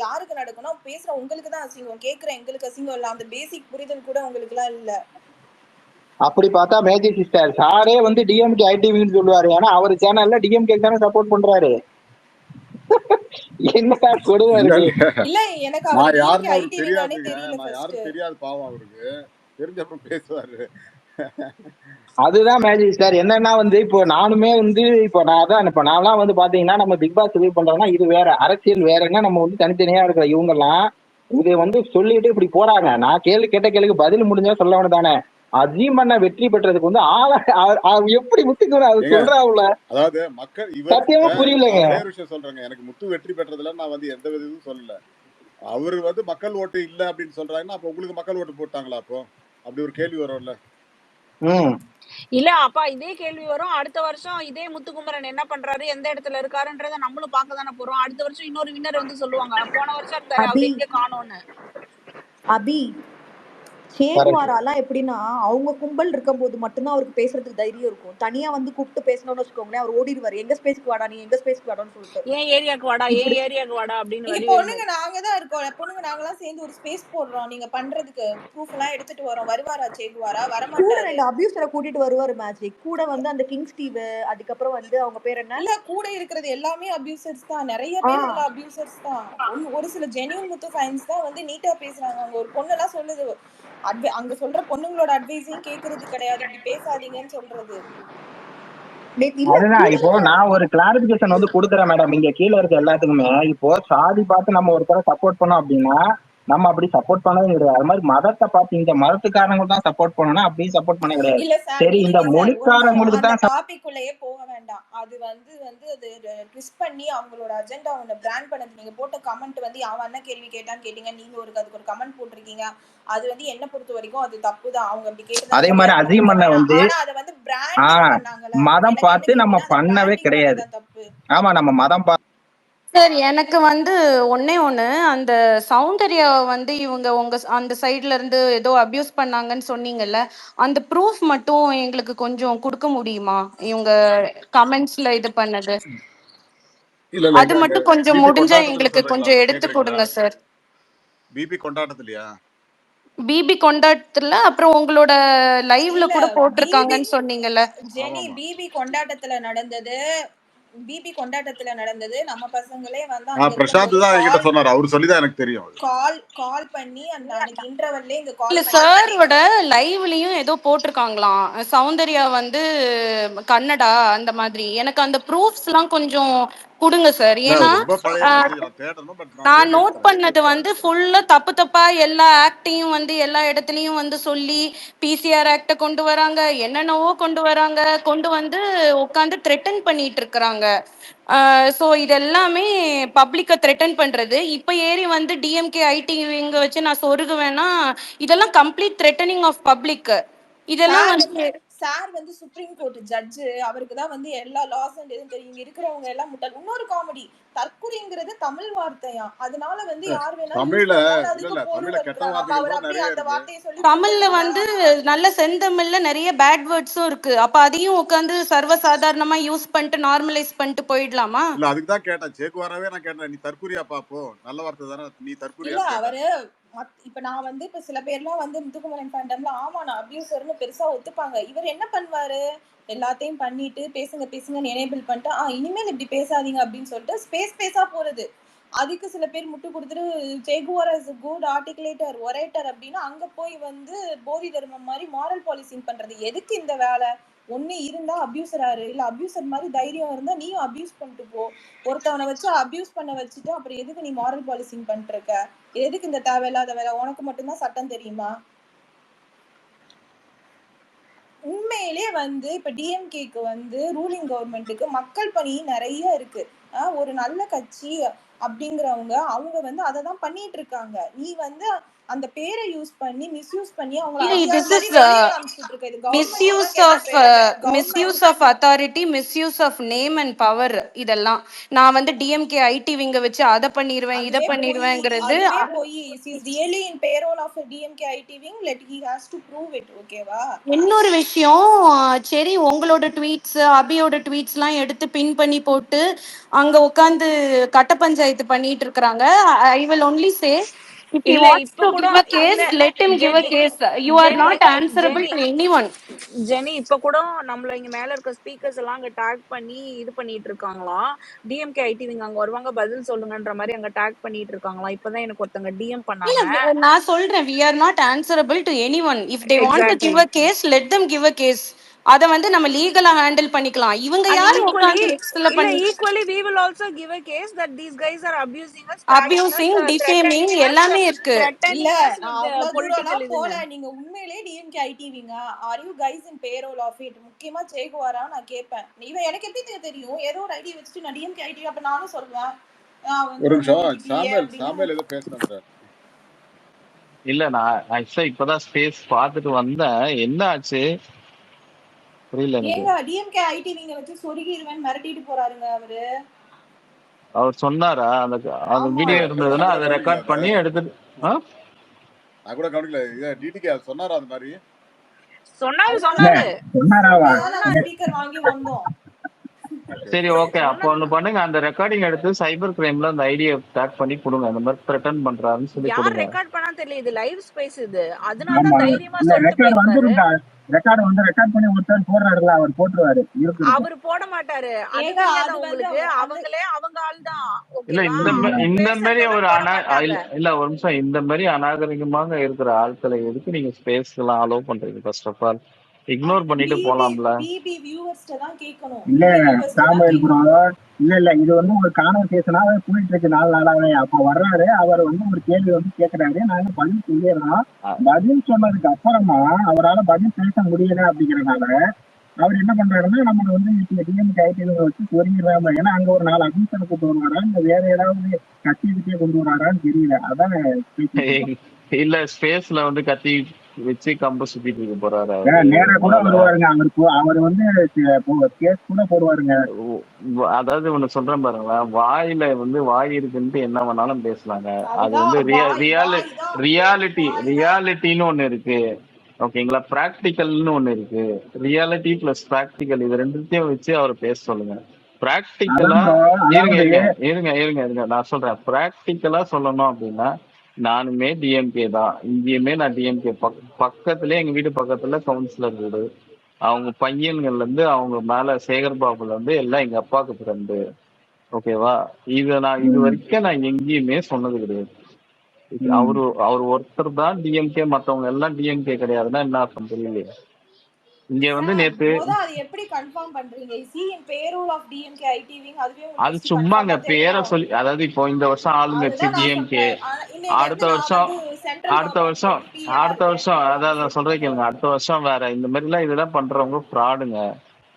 யாருக்கு நடக்கணும்? பேசுற உங்களுக்கு தான் அசிங்கம், கேட்கிற எங்களுக்கு அசிங்கம் இல்ல. அந்த பேசிக் புரிதல் கூட உங்களுக்கு எல்லாம் இல்ல. அப்படி பார்த்தா மேஜிக் சிஸ்டர் சாரே வந்து டிஎம்கே ஐடிவின்னு சொல்லுவாரு. ஏன்னா அவர் சேனல்ல டிஎம்கே தானே சப்போர்ட் பண்றாரு. என்ன கொடுமை இல்ல இருக்கு. இல்ல இல்ல எனக்கு அவர் நான் டிஎம்கே யாருன்னு அவருக்கு ஐடிவின்னு தெரியாதுங்க. தெரியல நான் ஃபர்ஸ்ட். யாரும் தெரியாது பாவம் அவருக்கு. தெரிஞ்சப்ப பேசுவாரு. அதுதான் மேஜிக் ஸ்டார். என்னன்னா வந்து இப்போ நானுமே வந்து இப்போ நான் அதான் இப்போ நான்லாம் வந்து பாத்தீங்கன்னா நம்ம பிக் பாஸ் ரிவ்யூ பண்றோம்னா இது வேற, அரசியல் வேறன்னா நம்ம வந்து தனித்தனியா இருக்கிற இவங்க எல்லாம் இதை வந்து சொல்லிட்டு இப்படி போறாங்க. நான் கேட்ட கேள்விக்கு பதில் முடிஞ்சா சொல்ல வேண்டியதானே. அஜீமண்ண வெற்றி பெற்றதுக்கு வந்து எப்படி முத்துக்கணும் அது சொல்றாவுல. அதாவது மக்கள் இவர் சத்தியமா புரியலங்க. ஒரே விஷயம் சொல்றேங்க. எனக்கு முத்து வெற்றி பெற்றதுல நான் வந்து எந்த விதமும் சொல்லல. அவரு வந்து மக்கள் ஓட்டு இல்ல அப்படின்னு சொல்றாங்கன்னா அப்ப உங்களுக்கு மக்கள் ஓட்டு போட்டாங்களா? அப்போ அப்படி ஒரு கேள்வி வரும்ல. இல்ல அப்பா இதே கேள்வி வரும். அடுத்த வருஷம் இதே முத்துக்குமரன் என்ன பண்றாரு, எந்த இடத்துல இருக்காருன்றத நம்மளும் பார்க்க தானே போறோம். அடுத்த வருஷம் இன்னொரு வின்னர் வந்து சொல்லுவாங்க, போன வருஷம் இருந்தாரு அவர் எங்க காணோன்னு. அபி சேகுவாராலாம் எப்படின்னா அவங்க கும்பல் இருக்கும் போது மட்டும்தான் அவருக்கு பேசுறதுக்கு தைரியம் இருக்கும். தனியா வந்து கூப்பிட்டு பேசணும்னு வச்சுக்கோங்களேன், அவர் ஓடிடுவாரு. எங்க ஸ்பேஸ்க்கு வாடா, நீ எங்க ஸ்பேஸ்க்கு வாடான்னு சொல்லிட்டு. ஏன் ஏரியாக்கு வாடா அப்படின்னு இங்க வழி பொண்ணுங்க நாங்க தான் இருக்கோம். பொண்ணுங்க நாங்கெல்லாம் சேர்ந்து ஒரு ஸ்பேஸ் போடுறோம். நீங்க பண்றதுக்கு ப்ரூஃப் எல்லாம் எடுத்துட்டு வரோம். வருவாரா சேகுவாரா? கூட வரமாட்டாரு. 2 அபியூசரை கூட்டிட்டு வருவாரு மேஜிக். கூட வந்து அந்த கிங் ஸ்டீவ், அதுக்கப்புறம் வந்து அவங்க பேர் என்ன, இல்ல கூட இருக்கிறது எல்லாமே அபியூசர்ஸ் தான். நிறைய பேர் இதுல அபியூசர்ஸ் தான். ஒரு சில ஜெனியூன் முத்து ஃபேன்ஸ் தான் வந்து நீட்டா பேசுறாங்க. அங்க ஒரு பொண்ணு எல்லாம் சொல்லுது, அங்க சொல்ற பொண்ணுங்களோட அட்வைஸையும் கேக்குறது கிடையாது, இப்படி பேசாதீங்கன்னு சொல்றது. அதுதான் இப்போ நான் ஒரு கிளாரிபிகேஷன் வந்து கொடுக்குறேன் மேடம். இங்க கீழே இருக்க எல்லாத்துக்குமே இப்போ சாதி பார்த்து நம்ம ஒருத்தர சப்போர்ட் பண்ணோம் அப்படின்னா நம்ம அப்படி சப்போர்ட் பண்ணவே கிடையாது. அது மாதிரி மதத்தை பார்த்து இந்த மதத்துக்காரங்க தான் சப்போர்ட் பண்ணணும் அப்படின்னு சப்போர்ட் பண்ண கிடையாது. இல்ல சார், சரி இந்த மொழிக்காரங்களுக்கு அந்த தான் டாபிக்குள்ளேயே போக வேண்டாம். அது வந்து அது ட்விஸ்ட் பண்ணி அவங்களோட அஜெண்டா ஒன்னு பிராண்ட் பண்ணது. நீங்க போட்ட கமெண்ட் வந்து அவன் என்ன கேள்வி கேட்டீங்க, நீங்க அதுக்கு ஒரு கமெண்ட் போட்டிருக்கீங்க. அது வந்து என்ன பொறுத்த வரைக்கும் அது தப்பு தான். அவங்க அப்படி கேட்டது. அதே மாதிரி அஜீமண்ண வந்து ஆனா அதை வந்து பிராண்டிங் பண்ணாங்கல, மதம் பார்த்து நம்ம பண்ணவே கிடையாது. ஆமா நம்ம மதம் பார்த்து சார் எனக்கு வந்து ஒண்ணே ஒண்ணு, அந்த சௌந்தர்யாவை வந்து இவங்க உங்க அந்த சைடுல இருந்து ஏதோ அபியூஸ் பண்ணாங்கன்னு சொன்னீங்கல்ல, அந்த ப்ரூஃப் மட்டும் எங்களுக்கு கொஞ்சம் கொடுக்க முடியுமா? இவங்க கமெண்ட்ஸ்ல இது பண்ணது இல்ல இல்ல அது எங்க மட்டும் கொஞ்சம் பிபி முடிஞ்சா கொண்டாட்டத்துல எங்களுக்கு சொல்றீங்களா? கொஞ்சம் எடுத்து கேக்குறீங்களா? கொடுங்க சார். பிபி கொண்டாட்டத்திலயா? பிபி கொண்டாட்டத்துல அப்புறம் உங்களோட லைவ்ல இல்ல கூட பிபி போட்டிருக்காங்கன்னு சொன்னீங்கல்ல. ஜெனி ஆமாமா. பிபி கொண்டாட்டத்துல நடந்தது நம்ம பசங்களே வந்து அங்க பிரசாந்த் இருக்கும்போது தான் என்கிட்ட சொன்னாரு. அவரு சொல்லிதான் எனக்கு தெரியும். அது கால் பண்ணி அந்த அன்னைக்கு இன்டர்வல்ல இங்க இல்ல கால் பண்ணி சாரோட லைவ்லயும் ஏதோ போட்டிருக்காங்களாம், சௌந்தர்யா வந்து கன்னடா அந்த மாதிரி. எனக்கு அந்த ப்ரூஃப்ஸ் எல்லாம் கொஞ்சம் கொடுங்க சார். இல்ல, ஏன்னா அது ரொம்ப பழைய மெசேஜ். நான் தேடணும். பட் நான் நான் தேடி நோட் எடுத்துறேன். பண்ணது வந்து ஃபுல்லா தப்பு தப்பா எல்லா ஆக்டையும் வந்து எல்லா இடத்துலயும் வந்து சொல்லி பிசிஆர் ஆக்ட கொண்டு வராங்க, என்னென்னவோ கொண்டு வந்து உட்காந்து த்ரெட்டன் பண்ணிட்டு இருக்கிறாங்க. ஸோ இது எல்லாமே பப்ளிக்கை த்ரெட்டன் பண்றது. இப்போ ஏறி வந்து டிஎம்கே ஐடி இங்க வச்சு நான் சொருகுவேன்னா இதெல்லாம் கம்ப்ளீட் த்ரெட்டனிங் ஆஃப் பப்ளிக். இதெல்லாம் வந்து சார் வந்து சுப்ரீம் கோர்ட் ஜட்ஜு, அவருக்கு தான் வந்து எல்லா லாஸ் அண்ட் எதுவும் தெரியும். இங்க இருக்கிறவங்க எல்லாம் முட்டாள். இன்னொரு காமெடி, தற்குறிங்கிறது தமிழ் வார்த்தையா, அதனால வந்து யார் வேணாலும் யூஸ் தமிழ்ல பண்ணலாம். இல்ல அதுக்கு இல்ல பொருள் தமிழ்ல கெட்ட இருக்கிறாங்க. அப்ப வார்த்தைகள் அவர் தான் அப்படியே நிறைய அந்த இருக்கு. வார்த்தையை சொல்லி தமிழ்ல குத்தணுமா? வந்து நல்ல செந்தமிழ்ல நிறைய பேட் வேர்ட்ஸும் இருக்கு. அப்ப அதையும் உட்காந்து சர்வசாதாரணமா யூஸ் பண்ணிட்டு நார்மலைஸ் பண்ணிட்டு போயிடலாமா? இல்ல, அதுக்கு தான் கேட்டேன். சேக்குவாராவே நான் கேட்டேன், நீ தற்குறியா பாப்போ, நல்ல வார்த்தை தானே, நீ இல்ல தற்குறியான்னு கேட்டேன். அவரு இப்ப நான் வந்து இப்ப சில பேர்லாம் வந்து முத்துக்குமரன் ஃபேண்டம்ல ஆமா நான் அபியூசர்னு பெருசா ஒத்துப்பாங்க. இவர் என்ன பண்ணுவாரு, எல்லாத்தையும் பண்ணிட்டு பேசுங்கன்னு எனேபிள் பண்ணிட்டு இனிமேல் இப்படி பேசாதீங்க அப்படின்னு சொல்லிட்டு ஸ்பேஸா போறது. அதுக்கு சில பேர் முட்டு கொடுத்துட்டு ஜெகுவார் இஸ் குட் ஆர்டிகுலேட்டர் ஒரேட்டர் அப்படின்னு அங்க போய் வந்து போதி தர்மம் மாதிரி மாரல் பாலிசிங் பண்றது. எதுக்கு இந்த வேலை? ஒண்ணு இருந்தா அபியூசராரு, இல்ல அபியூசர் மாதிரி தைரியம் இருந்தா நீயும் அபியூஸ் பண்ணிட்டு போ. ஒருத்தவனை வச்சு அபியூஸ் பண்ண வச்சுட்டு அப்புறம் எதுக்கு நீ மாரல் பாலிசிங் பண்ணிட்டு இருக்க? எதுக்கு இந்த தேவையில்லாத வேலை? உனக்கு மட்டும்தான் சட்டம் தெரியுமா? உண்மையிலே வந்து இப்ப டிஎம்கேக்கு வந்து ரூலிங் கவர்மெண்ட்டுக்கு மக்கள் பணி நிறைய இருக்கு. ஒரு நல்ல கட்சி அப்படிங்கிறவங்க அவங்க வந்து அதை தான் பண்ணிட்டு இருக்காங்க. நீ வந்து அந்த பேரை யூஸ் பண்ணி மிஸ்யூஸ் பண்ணி அவங்கள This அதிகாரி is மாதிரி வெளியே காமிச்சிட்டு இருக்க. இது misuse government of misuse of authority, misuse of name and power. இதெல்லாம் நான் வந்து டிஎம்கே ஐடி விங்க வச்சு அதை பண்ணிடுவேன் இதை பண்ணிடுவேங்கிறது. அதுவே போய் is really in payroll of DMK IT wing, let he has to prove it. ஓகேவா? இன்னொரு விஷயம், சரி உங்களோட ட்வீட்ஸ் அபியோட ட்வீட்ஸ் எல்லாம் எடுத்து பின் பண்ணி போட்டு அங்க உட்காந்து கட்ட பஞ்சாயத்து பண்ணிட்டு இருக்காங்க. I will only say, if he இல்ல wants இப்ப to கூட give a case, இல்ல let him give a Jenny case. You are Jenny not answerable Jenny to anyone. Jenny இப்ப கூட நம்மள இங்க மேல இருக்க ஸ்பீக்கர்ஸ் எல்லாம் அங்க டேக் பண்ணி இது பண்ணிட்டு இருக்காங்களாம். டிஎம்கே ஐடிவிங்க அங்க வருவாங்க பதில் சொல்லுங்கன்ற மாதிரி அங்க டேக் பண்ணிட்டு இருக்காங்களாம். இப்பதான் எனக்கு ஒருத்தங்க டிஎம் பண்ணாங்க. இல்ல நான் சொல்றேன், we are not answerable to anyone. If they want to exactly. give a case, let them give a case. அத வந்து நம்ம லீகலா ஹேண்டில் பண்ணிக்கலாம். இவங்க And யாரு equally, உட்கார்ந்து எக்ஸ்ல இல்ல பண்ணி equally we will also give a case that these guys are abusing us, tagging us, abusing, defaming threatening us, எல்லாமே இருக்கு. இல்ல with the அவ்வளவு political தூரம்லாம் போல. இதுன்னு. நீங்க உண்மையிலே டிஎம்கே ஐடிவிங்க are you guys in payroll of it? முக்கியமா சேகுவாரா நான் கேட்பேன். இவன் எனக்கு எப்படி தெரியும்? ஏதோ ஒரு ஐடி வச்சுட்டு நான் டிஎம்கே ஐடி, அப்ப நானும் சொல்லுவேன் ஒரு நிமிஷம், சாமுவேல் ஏதோ பேசுறாரு. இல்ல நான் ஆக்சுவலா இப்பதான் ஸ்பேஸ் பார்த்துட்டு வந்தேன். என்ன ஆச்சு புரியல எனக்கு. ஏங்க டிஎம்கே ஐடிவிங்க வச்சு சொருகிடுவேன் மிரட்டிட்டு போறாருங்க அவரு. அவர் சொன்னாரா? அந்த வீடியோ இருந்ததுன்னா அதை ரெக்கார்ட் பண்ணி எடுத்துட்டு நான் கூட கவனிக்கல. டிடிகே சொன்னாரா அந்த மாதிரி? சொன்னாரு. ஸ்பீக்கர் வாங்கி வந்தோம். சரி ஓகே, அப்போ ஒண்ணு பண்ணுங்க, அந்த ரெக்கார்டிங் எடுத்து சைபர் கிரைம்ல அந்த ஐடியா டேக் பண்ணி கொடுங்க. அந்த மாதிரி த்ரெட்டன் பண்றாருன்னு சொல்லி யார் கொடுங்க. ரெக்கார்ட் பண்ணா தெரியல, இது லைவ் ஸ்பேஸ். இது அதனால தான் தைரியமா சொல்லிட்டு போயிருக்காரு. ரெக்கார்ட் பண்ணி ஒருத்தர் போடுறாருல, அவர் போட்டுருவாரு. அவர் போட மாட்டாரு. உங்களுக்கு அவங்களே அவங்க ஆள் தான். இல்ல இந்த மாதிரி ஒரு இல்ல ஒரு நிமிஷம், இந்த மாதிரி அநாகரிகமாக இருக்கிற ஆட்களை எதுக்கு நீங்க ஸ்பேஸ் எல்லாம் அலோவ் பண்றீங்க? ஃபர்ஸ்ட் ஆஃப் ஆல் இக்னோர் பண்ணிட்டு போலாம்ல. இல்ல சாமுவேல் ப்ரோ, இல்ல இது வந்து ஒரு கான்வர்சேஷனாவே போயிட்டு இருக்கு 4 நாளாவே. அப்போ வர்றாரு, அவர் வந்து ஒரு கேள்வி வந்து கேட்கிறாரு, நாங்க பதில் சொல்லிடுறோம். பதில் சொன்னதுக்கு அப்புறமா அவரால் பதில் பேச முடியல அப்படிங்கறதுனால அவர் என்ன பண்றாருன்னா நம்மள வந்து டிஎம்கே ஐடிவிங்க வச்சு சொருகிறாம. ஏன்னா அங்க ஒரு 4 அபியூசரை கொண்டு வருவாரா, இல்ல வேற ஏதாவது கத்திக்கிட்டே கொண்டு வராரான்னு தெரியல. அதான் இல்ல ஸ்பேஸ்ல வந்து கத்தி வச்சு கம்ப சுத்திட்டு இருக்க போறாரு நேரா கூட முதல்ல. வருவாருங்க. அவர் வந்து கேஸ் கூட போடுவாருங்க. அதாவது ஒண்ணு சொல்றேன் பாருங்களேன், வாயில வந்து வாய் இருக்குன்ட்டு என்ன வேணாலும் பேசலாங்க. அது வந்து ரியாலிட்டின்னு ஒண்ணு இருக்கு, ஓகேங்களா? பிராக்டிக்கல்னு ஒண்ணு இருக்கு. ரியாலிட்டி பிளஸ் பிராக்டிக்கல் இது ரெண்டுத்தையும் வச்சு அவர் பேச சொல்லுங்க. பிராக்டிக்கலா இருங்க நான் சொல்றேன். பிராக்டிக்கலா சொல்லணும் அப்படின்னா நானுமே டிஎம்கே தான், இங்கேயுமே நான் டிஎம்கே. பக்கத்துலயே எங்க வீட்டு பக்கத்துல கவுன்சிலர் வீடு, அவங்க பையன்கள்ல இருந்து அவங்க மேல சேகர் பாபுல இருந்து எல்லாம் எங்க அப்பாவுக்கு ஃப்ரெண்டு, ஓகேவா? இத நான் இது வரைக்கும் நான் எங்கேயுமே சொன்னது கிடையாது. அவர் ஒருத்தர் தான் டிஎம்கே, மத்தவங்க எல்லாம் டிஎம்கே கிடையாதுன்னா என்ன அர்த்தம் தெரியலையே. இங்க வந்து நேத்து அது எப்படி கன்ஃபார்ம் பண்றீங்க? சி in payroll of DMK IT wing அதுவே அது சும்மாங்க பேரை சொல்லி, அதாவது இப்போ இந்த வருஷம் ஆளுங்கட்சி டிஎம்கே, அடுத்த வருஷம் அதாவது நான் சொல்றேன் கேளுங்க, அடுத்த வருஷம் வேற. இந்த மாதிரி எல்லாம் இதெல்லாம் பண்றவங்க ஃப்ராடுங்க.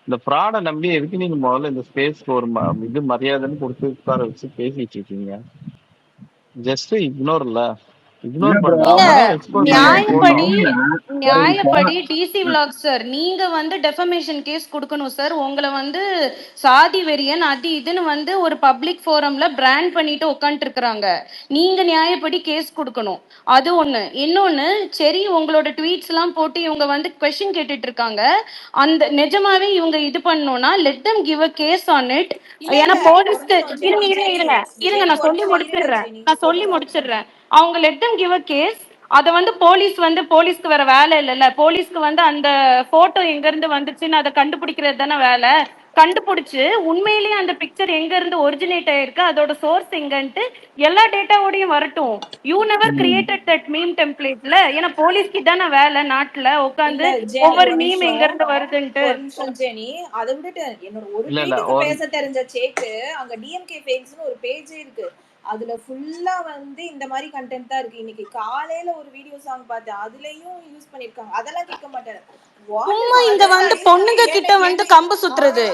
இந்த ஃப்ராடை நம்பி எதுக்கு நீங்க முதல்ல இந்த ஸ்பேஸ்க்கு ஒரு இது மரியாதைன்னு கொடுத்து உட்கார வச்சு பேசிட்டு இருக்கீங்க? ஜஸ்ட் இக்னோர்ல இக்னோர் நியாயப்படி டிசி விலாக் சார், நீங்க வந்து டெஃபமேஷன் கேஸ் கொடுக்கணும் சார். உங்களை வந்து சாதி வெறியன் அது இதுன்னு வந்து ஒரு பப்ளிக் ஃபோரம்ல பிராண்ட் பண்ணிட்டு உட்காந்துட்டு இருக்கிறாங்க. நீங்க நியாயப்படி கேஸ் கொடுக்கணும், அது ஒண்ணு. இன்னொன்னு, சரி உங்களோட ட்வீட்ஸ் எல்லாம் போட்டு இவங்க வந்து கொஸ்டின் கேட்டுட்டு இருக்காங்க, அந்த நிஜமாவே இவங்க இது பண்ணணும்னா let them give a case on it. ஏன்னா போலீஸ்க்கு இருங்க நான் சொல்லி முடிச்சிடுறேன். அவங்க let them give a case. அதை வந்து போலீஸ்க்கு வேற வேலை இல்லைல்ல. போலீஸ்க்கு வந்து அந்த போட்டோ எங்க இருந்து வந்துச்சுன்னு அதை கண்டுபிடிக்கிறது தானே வேலை. கண்டுபிடிச்சு உண்மையிலேயே அந்த பிக்சர் எங்க இருந்து ஒரிஜினேட் ஆயிருக்கு, அதோட சோர்ஸ் எங்கன்ட்டு எல்லா டேட்டாவோடையும் வரட்டும். You never created that meme டெம்ப்ளேட்ல. ஏன்னா போலீஸ்க்கு தானே வேலை நாட்டுல உட்காந்து ஒவ்வொரு மீம் எங்க இருந்து வருதுன்ட்டு. ஜெனி, அதை விட்டுட்டு என்னோட ஒரு ட்வீட்டுக்கு பேச தெரிஞ்ச சேக்கு அங்க டிஎம்கே ஃபேக்ஸ்னு ஒரு பேஜே இருக்கு, அதுல ஃபுல்லா வந்து இந்த மாதிரி கண்டென்ட் தான் இருக்கு. இன்னைக்கு காலையில ஒரு வீடியோ சாங் பார்த்தேன், அதுலயும் யூஸ் பண்ணிருக்காங்க. அதெல்லாம் கேட்க மாட்டேன். இங்க வந்து பொண்ணுங்க கிட்ட வந்து கம்பு சுத்துறது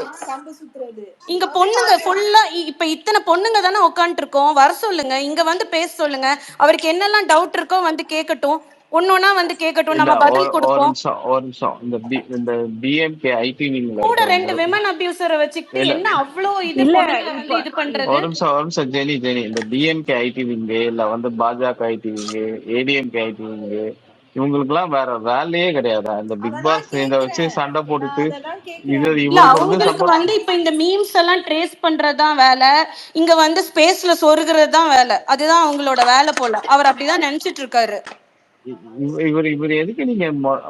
இங்க பொண்ணுங்க ஃபுல்லா. இப்ப இத்தனை பொண்ணுங்க தானே உட்காந்துட்டு இருக்கோம், வர சொல்லுங்க, இங்க வந்து பேச சொல்லுங்க. அவருக்கு என்னெல்லாம் டவுட் இருக்கோ வந்து கேட்கட்டும், ஒன்னொன்னா வந்து கேட்கட்டும், நம்ம பதில் கொடுப்போம். ஒரு நிமிஷம் இந்த டிஎம்கே ஐடிவிங்ல கூட 2 விமன் அபியூசரை வச்சுக்கிட்டு என்ன அவ்வளோ இது பண்றது? ஒரு நிமிஷம் ஜெனி, இந்த டிஎம்கே ஐடிவிங் இல்ல வந்து பாஜக ஐடிவிங், ஏடிஎம்கே ஐடிவிங், இவங்களுக்கு எல்லாம் வேற வேலையே கிடையாது. இந்த பிக் பாஸ் இத வச்சு சண்டை போட்டுட்டு அவங்களுக்கு வந்து இப்ப இந்த மீம்ஸ் எல்லாம் ட்ரேஸ் பண்றதுதான் வேலை, இங்க வந்து ஸ்பேஸ்ல சொருகிறது தான் வேலை. அதுதான் அவங்களோட வேலை போல. அவர் அப்படிதான் நினைச்சிட்டு இருக்காரு. இவர் எதுக்கு நீங்க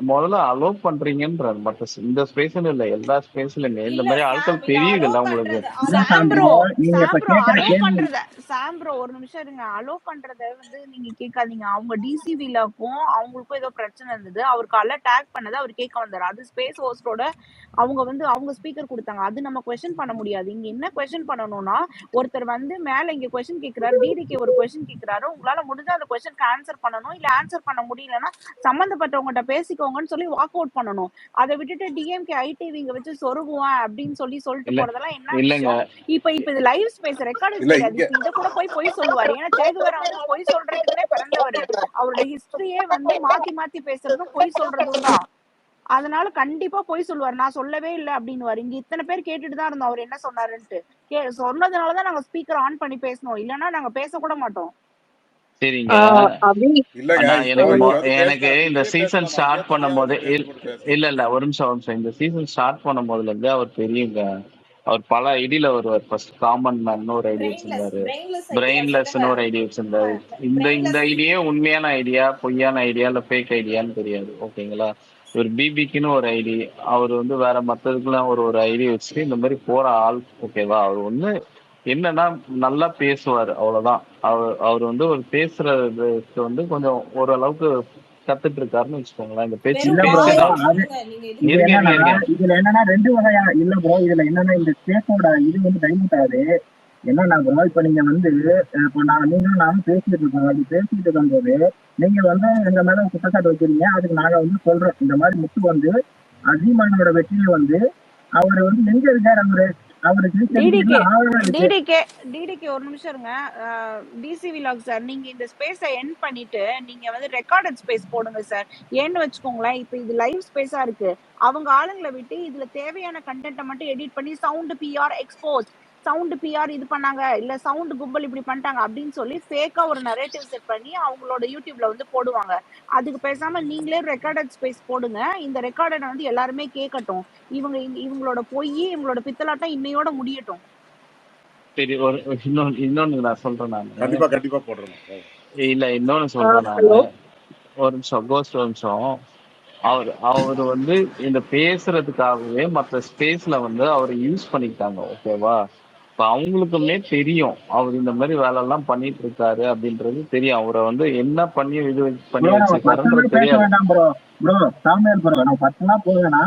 முதல்ல அலோ பண்றீங்கன்ற மற்ற இந்த ஸ்பேஸ்ல இல்ல எல்லா ஸ்பேஸ்லயுமே இந்த மாதிரி ஆட்கள் தெரியுது இல்ல உங்களுக்கு? சாம்ப்ரோ ஒரு நிமிஷம் இருங்க. அலோ பண்றத வந்து நீங்க கேட்காதீங்க. அவங்க டிசிவிலக்கும் அவங்களுக்கும் ஏதோ பிரச்சனை இருந்தது, அவருக்கு அல்ல டேக் பண்ணது அவர் கேட்க வந்தாரு. அது ஸ்பேஸ் ஹோஸ்டோட அவங்க ஸ்பீக்கர் கொடுத்தாங்க, அது நம்ம கொஸ்டின் பண்ண முடியாது. இங்க என்ன கொஸ்டின் பண்ணணும்னா, ஒருத்தர் வந்து மேல இங்க கொஸ்டின் கேட்கிறாரு, டிடிகே ஒரு கொஸ்டின் கேட்கிறாரு, உங்களால முடிஞ்ச அந்த கொஸ்டினுக்கு ஆன்சர் பண்ணணும், இல்ல ஆன்சர் பண்ண முடியலன்னா சம்பந்தப்பட்டவங்ககிட்ட பேசிக்கோங்கன்னு சொல்லி வாக் அவுட் பண்ணணும். அதை விட்டுட்டு டிஎம்கே ஐடிவிங்க வச்சு சொருகுவான் அப்படின்னு சொல்லிட்டு போறதெல்லாம் என்ன விஷயம்? இப்ப இது லைவ் ஸ்பேஸ் ரெக்கார்டு கிடையாது. இத கூட போய் சொல்லுவாரு. ஏன்னா சேகுவேரா வந்து பொய் சொல்றதுக்குன்னே பிறந்தவர். அவரோட ஹிஸ்டரியே வந்து மாத்தி பேசுறதும் பொய் சொல்றதும் தான். அதனால கண்டிப்பா பொய் சொல்லுவாரு. நான் சொல்லவே இல்லை அப்படின்னு. இங்க இத்தனை பேர் கேட்டுட்டு தான் இருந்தோம் அவர் என்ன சொன்னாருன்ட்டு. சொன்னதுனாலதான் நாங்க ஸ்பீக்கர் ஆன் பண்ணி பேசணும், இல்லன்னா நாங்க பேச கூட மாட்டோம். சரிங்க, எனக்கு இந்த சீசன் ஸ்டார்ட் பண்ணும் போது இல்ல ஒரு நிமிஷம், இந்த சீசன் ஸ்டார்ட் பண்ணும் போதுல இருந்து அவர் தெரியுங்க. அவர் பல ஐடியில வருவார். ஃபர்ஸ்ட் காமன் மேன் ஒரு ஐடி வச்சிருந்தாரு, பிரெயின்லெஸ்ன்னு ஒரு ஐடி வச்சிருந்தாரு. இந்த ஐடியே உண்மையான ஐடியா, பொய்யான ஐடியா, இல்ல ஃபேக் ஐடியான்னு தெரியாது, ஓகேங்களா? ஒரு பிபிக்குன்னு ஒரு ஐடி, அவர் வந்து வேற மற்றதுக்குலாம் ஒரு ஐடி வச்சுட்டு இந்த மாதிரி போற ஆள், ஓகேவா? அவர் ஒண்ணு என்னன்னா நல்லா பேசுவார், அவ்வளவுதான். அவர் வந்து ஒரு பேசுறதுக்கு வந்து கொஞ்சம் ஓரளவுக்கு கத்துட்டு இருக்காருன்னு வச்சுக்கோங்களேன். இந்த பேச்சு இதுல என்னன்னா 2 வகையா இல்ல ப்ரோ. இதுல என்னன்னா இந்த ஸ்பேஸோட இது வந்து டைல்யூட் ஆகுது. என்னன்னா ப்ரோ, இப்ப நீங்க வந்து இப்ப நானும் பேசிட்டு இருக்கோம். அப்படி பேசிட்டு இருக்கும்போது நீங்க வந்து எங்க மேல குற்றச்சாட்டு வைக்கிறீங்க. அதுக்கு நாங்க வந்து சொல்றோம், இந்த மாதிரி முத்து வந்து அசீமானோட வெற்றியை வந்து அவர் வந்து எங்க இருக்காரு, அவரு டிடிகே ஆதரவு டிடிகே டிடிகே ஒரு நிமிஷம் இருங்க. டிசி விலாக் சார், நீங்க இந்த ஸ்பேஸை எண்ட் பண்ணிட்டு நீங்க வந்து ரெக்கார்டட் ஸ்பேஸ் போடுங்க சார். ஏன்னு வச்சுக்கோங்களேன், இப்போ இது லைவ் ஸ்பேஸா இருக்கு. அவங்க ஆளுங்களை விட்டு இதுல தேவையான கண்டென்ட்டை மட்டும் எடிட் பண்ணி sound PR expose, sound PR இது பண்ணாங்க, இல்ல சவுண்ட் கும்பல் இப்படி பண்ணிட்டாங்க அப்படின்னு சொல்லி ஃபேக்கா ஒரு நரேட்டிவ் செட் பண்ணி அவங்களோட யூடியூப்ல வந்து போடுவாங்க. அதுக்கு பேசாம நீங்களே ரெக்கார்டட் ஸ்பேஸ் போடுங்க. இந்த ரெக்கார்டட் வந்து எல்லாருமே கேட்கட்டும். இவங்களோட பொய், இவங்களோட பித்தலாட்டம் இன்னையோட முடியட்டும். சரி, இன்னொன்னு நான் சொல்றேன் நானு. கண்டிப்பா போடுறேன். இல்ல, இன்னொன்னு சொல்றேன் நானு. ஒரு நிமிஷம் கோஸ்ட், ஒரு நிமிஷம். அவர் வந்து இந்த பேசுறதுக்காகவே மற்ற ஸ்பேஸ்ல வந்து அவர் யூஸ் பண்ணிக்கிட்டாங்க. ஓகேவா? இப்ப அவங்களுக்குமே தெரியும் அவர் இந்த மாதிரி வேலை எல்லாம் பண்ணிட்டு இருக்காரு அப்படின்றது தெரியும். அவரை வந்து என்ன பண்ணி இது பண்ணி வச்சிருக்காருன்றது தெரியாது. வேண்டாம் ப்ரோ. சாமியார் ப்ரோ, நான் பர்சனலா போவேன்னா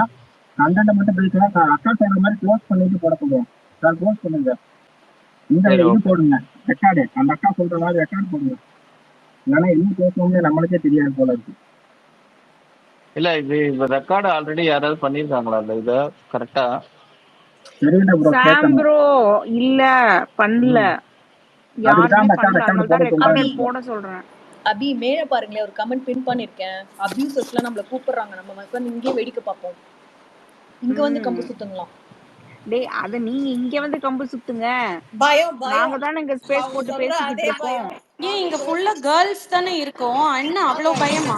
கண்டென்ட் மட்டும் பேசுவேன். அக்கா சொல்ற மாதிரி க்ளோஸ் பண்ணிட்டு போட சொல்லுவேன். க்ளோஸ் பண்ணுங்க. இந்த இது போடுங்க ரெக்கார்டு. அந்த அக்கா சொல்ற மாதிரி ரெக்கார்டு போடுங்க. இல்லைன்னா என்ன பேசணும்னு நம்மளுக்கே தெரியாது போல இருக்கு. இல்ல, இது ரெக்கார்டு ஆல்ரெடி யாராவது பண்ணிருக்காங்களா இந்த இத கரெக்டா? தெரியல ப்ரோ. சாம் ப்ரோ இல்ல பண்ணல, யாருமே பண்ணல. அதனால தான் ரெக்கார்டட் போட சொல்றேன். அபி மேல பாருங்களேன், ஒரு கமெண்ட் பின் பண்ணிருக்கேன். அபியூசர்ஸ்லாம் நம்மள கூப்பிடுறாங்க, நம்ம வந்து இங்கே வேடிக்கை பார்ப்போம். இங்க வந்து கம்பு சுத்துங்களாம். டேய், அத நீங்க இங்க வந்து கம்பு சுத்துங்க. பயம் நாங்க தானே இங்க ஸ்பேஸ் போட்டு பேசிக்கிட்டு இருக்கோம். ஏன் இங்க ஃபுல்லா கேர்ள்ஸ் தானே இருக்கோம், என்ன அவ்வளவு பயமா?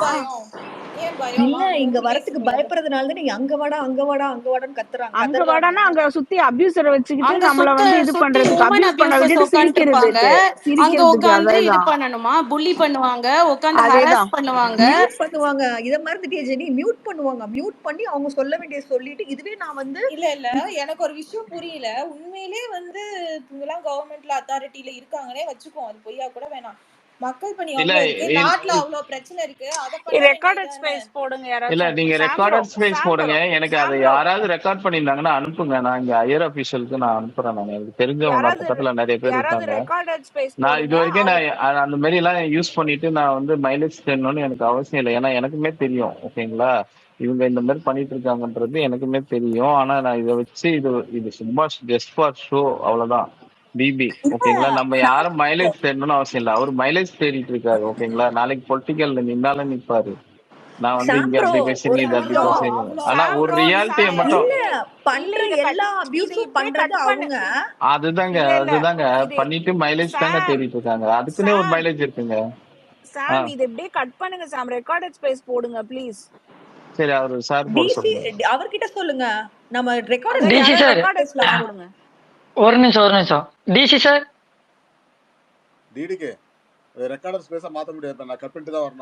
ஏன் பயம்? இல்ல, இங்க வரதுக்கு பயப்படுறதுனால தான் நீங்க அங்க வாடா அங்க வாடா அங்க வாடான்னு கத்துறாங்க. அங்க வாடானா அங்க சுத்தி அபியூசரை வச்சுக்கிட்டு அங்க நம்மள வந்து இது பண்றதுக்கு, அபியூஸ் பண்ண விட்டுட்டு சிரிக்கிறதுக்கு அங்க உட்கார்ந்து இது பண்ணணுமா, புள்ளி பண்ணுவாங்க, உட்கார்ந்து ஹராஸ் பண்ணுவாங்க. மியூட் பண்ணுவாங்க. இத மறந்துட்டே ஜெனி, மியூட் பண்ணுவாங்க. மியூட் பண்ணி அவங்க சொல்ல வேண்டிய சொல்லிட்டு, இதுவே நான் வந்து இல்ல எனக்கு ஒரு விஷயம் புரியல. உண்மையிலே வந்து இவங்கலாம் கவர்மெண்ட்ல அத்தாரிட்டில இருக்காங்கனே வச்சுக்கோ, அது பொய்யா கூட வேணாம். மக்கள் பணி அவ்வளவு இருக்கு, நாட்டுல அவ்வளவு பிரச்சனை இருக்கு. அத பண்ண ரெக்கார்டட் ஸ்பேஸ் போடுங்க யாராவது. இல்ல, நீங்க ரெக்கார்டட் ஸ்பேஸ் போடுங்க. எனக்கு அதை யாராவது ரெக்கார்ட் பண்ணிருந்தாங்கன்னா அனுப்புங்க. நான் இங்க ஹையர் அபிஷியலுக்கு நான் அனுப்புறேன். நான் எனக்கு தெரிஞ்சவங்க பக்கத்துல நிறைய பேர் இருக்காங்க. நான் இது வரைக்கும் நான் அந்த மாதிரி எல்லாம் யூஸ் பண்ணிட்டு நான் வந்து மைலேஜ் தேடணும்னு எனக்கு அவசியம் இல்லை. ஏன்னா எனக்குமே தெரியும். ஓகேங்களா? இவங்க இந்த மாதிரி பண்ணிட்டு இருக்காங்கன்றது எனக்குமே தெரியும். ஆனா நான் இதை வச்சு இது சும்மா ஜஸ்ட் ஃபார் ஷோ, அவ்வளவுதான். பிபி, ஓகேங்களா? நம்ம யாரும் மைலேஜ் தேடணும்னு அவசியம் இல்லை. அவர் மைலேஜ் தேடிட்டு இருக்காரு. ஓகேங்களா? நாளைக்கு பொலிட்டிக்கல்ல நின்னாலும் நிப்பாரு. நான் வந்து இங்க அப்படி பேசுறேன், இது அப்படி பேசுறேன். ஆனா ஒரு ரியாலிட்டியை மட்டும் பண்ற எல்லா அபியூஸும் பண்றது அவங்க. அதுதாங்க பண்ணிட்டு மைலேஜ் தாங்க தேடிட்டு இருக்காங்க. அதுக்குன்னே ஒரு மைலேஜ் இருக்குங்க. சாம், இது அப்படியே கட் பண்ணுங்க சாம், ரெக்கார்டட் ஸ்பேஸ் போடுங்க ப்ளீஸ். சரி, அவரு சார் போட சொல்லுங்க. அவர்கிட்ட சொல்லுங்க. நம்ம ரெக்கார்டட் போடுங்க. ஒரு நிமிஷம் டிசி சார், டிடிகே ரெக்கார்டர் ஸ்பேஸா மாத்த முடியாது. நான் கட் பண்ணிட்டு தான் வரணும்.